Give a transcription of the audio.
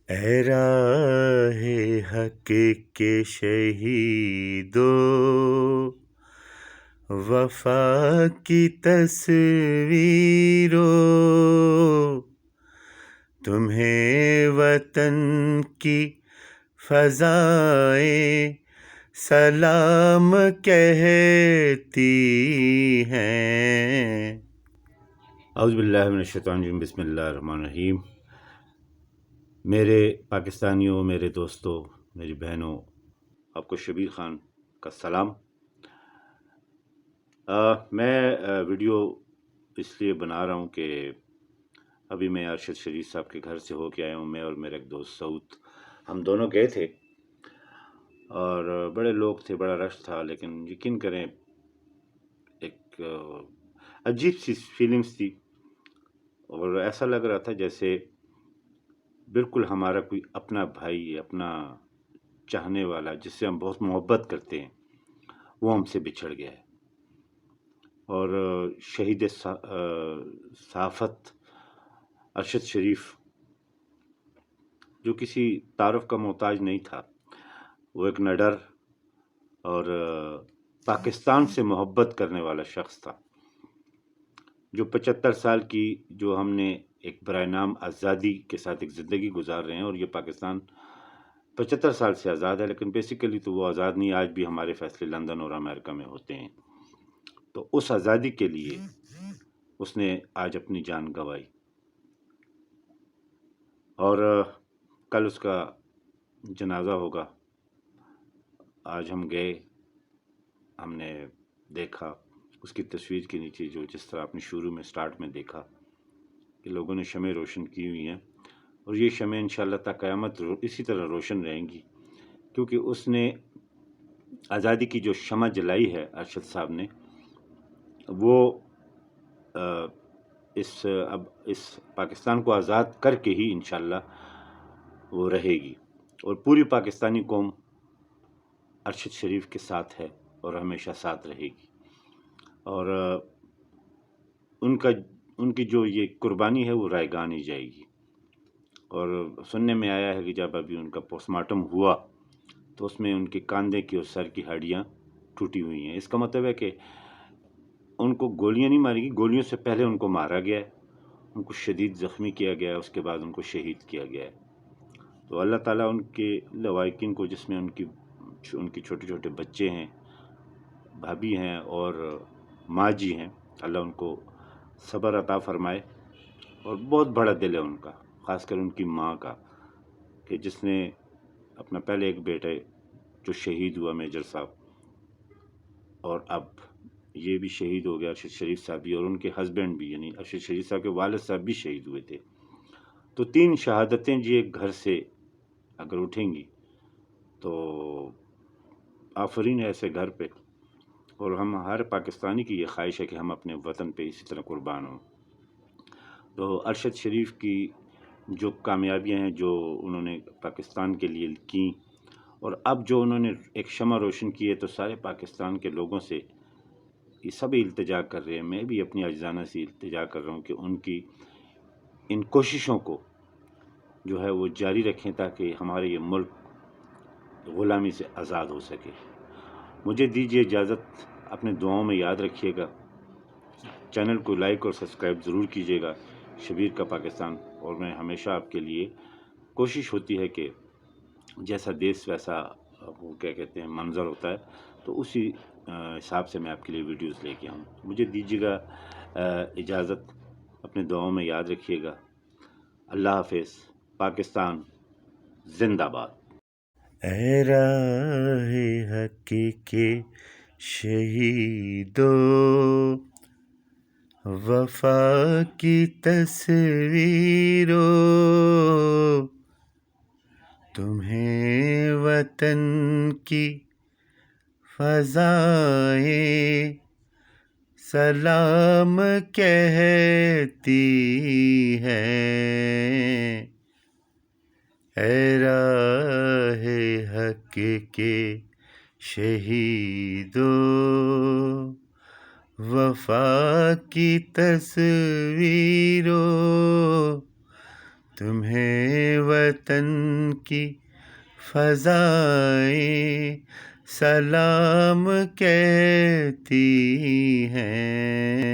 اے راہ حق کے شہیدو، وفا کی تصویرو، تمہیں وطن کی فضائیں سلام کہتی ہیں۔ اعوذ باللہ من الشیطان الرجیم، بسم اللہ الرحمن الرحیم۔ میرے پاکستانیوں، میرے دوستوں، میری بہنوں، آپ کو شبیر خان کا سلام۔ میں ویڈیو اس لیے بنا رہا ہوں کہ ابھی میں ارشد شریف صاحب کے گھر سے ہو کے آیا ہوں۔ میں اور میرا ایک دوست سعود، ہم دونوں گئے تھے اور بڑے لوگ تھے، بڑا رش تھا، لیکن یقین کریں ایک عجیب سی فیلنگس تھی، اور ایسا لگ رہا تھا جیسے بالکل ہمارا کوئی اپنا بھائی، اپنا چاہنے والا، جس سے ہم بہت محبت کرتے ہیں، وہ ہم سے بچھڑ گیا ہے۔ اور شہید صحافت ارشد شریف، جو کسی تعارف کا محتاج نہیں تھا، وہ ایک نڈر اور پاکستان سے محبت کرنے والا شخص تھا، جو 75 سال کی، جو ہم نے ایک برائے نام آزادی کے ساتھ ایک زندگی گزار رہے ہیں، اور یہ پاکستان 75 سال سے آزاد ہے، لیکن بیسیکلی تو وہ آزاد نہیں۔ آج بھی ہمارے فیصلے لندن اور امریکہ میں ہوتے ہیں۔ تو اس آزادی کے لیے اس نے آج اپنی جان گنوائی، اور کل اس کا جنازہ ہوگا۔ آج ہم گئے، ہم نے دیکھا اس کی تصویر کے نیچے، جو جس طرح آپ نے شروع میں سٹارٹ میں دیکھا کہ لوگوں نے شمع روشن کی ہوئی ہیں، اور یہ شمع انشاءاللہ تا قیامت اسی طرح روشن رہیں گی، کیونکہ اس نے آزادی کی جو شمع جلائی ہے ارشد صاحب نے، وہ اب اس پاکستان کو آزاد کر کے ہی انشاءاللہ وہ رہے گی، اور پوری پاکستانی قوم ارشد شریف کے ساتھ ہے اور ہمیشہ ساتھ رہے گی۔ اور ان کی جو یہ قربانی ہے وہ رائے گاہ نہیں جائے گی۔ اور سننے میں آیا ہے کہ جب ابھی ان کا پوسٹ مارٹم ہوا تو اس میں ان کے کاندھے کی اور سر کی ہڈیاں ٹوٹی ہوئی ہیں۔ اس کا مطلب ہے کہ ان کو گولیاں نہیں ماری گی، گولیوں سے پہلے ان کو مارا گیا ہے، ان کو شدید زخمی کیا گیا ہے، اس کے بعد ان کو شہید کیا گیا ہے۔ تو اللہ تعالیٰ ان کے لواحقین کو، جس میں ان کی چھوٹے چھوٹے بچے ہیں، بھابھی ہیں اور ماں جی ہیں، اللہ ان کو صبر عطا فرمائے۔ اور بہت بڑا دل ہے ان کا، خاص کر ان کی ماں کا، کہ جس نے اپنا پہلے ایک بیٹے جو شہید ہوا، میجر صاحب، اور اب یہ بھی شہید ہو گیا، ارشد شریف صاحب بھی، اور ان کے ہسبینڈ بھی، یعنی ارشد شریف صاحب کے والد صاحب بھی شہید ہوئے تھے۔ تو 3 شہادتیں جی ایک گھر سے اگر اٹھیں گی تو آفرین ہے ایسے گھر پہ، اور ہم ہر پاکستانی کی یہ خواہش ہے کہ ہم اپنے وطن پہ اسی طرح قربان ہوں۔ تو ارشد شریف کی جو کامیابیاں ہیں، جو انہوں نے پاکستان کے لیے کیں، اور اب جو انہوں نے ایک شمع روشن کی ہے، تو سارے پاکستان کے لوگوں سے یہ سب التجا کر رہے ہیں، میں بھی اپنی عاجزانہ سے التجا کر رہا ہوں کہ ان کی ان کوششوں کو جو ہے وہ جاری رکھیں، تاکہ ہمارے یہ ملک غلامی سے آزاد ہو سکے۔ مجھے دیجیے اجازت، اپنے دعاؤں میں یاد رکھیے گا، چینل کو لائک اور سبسکرائب ضرور کیجیے گا، شبیر کا پاکستان۔ اور میں ہمیشہ آپ کے لیے کوشش ہوتی ہے کہ جیسا دیس ویسا وہ کیا کہتے ہیں منظر ہوتا ہے، تو اسی حساب سے میں آپ کے لیے ویڈیوز لے کے آؤں۔ مجھے دیجیے گا اجازت، اپنے دعاؤں میں یاد رکھیے گا۔ اللہ حافظ۔ پاکستان زندہ باد۔ اے راہ حق کے شہیدو، وفا کی تصویرو، تمہیں وطن کی فضائیں سلام کہتی ہیں۔ اے راہ حق کے شہیدو، وفا کی تصویرو، تمہیں وطن کی فضائیں سلام کہتی ہیں.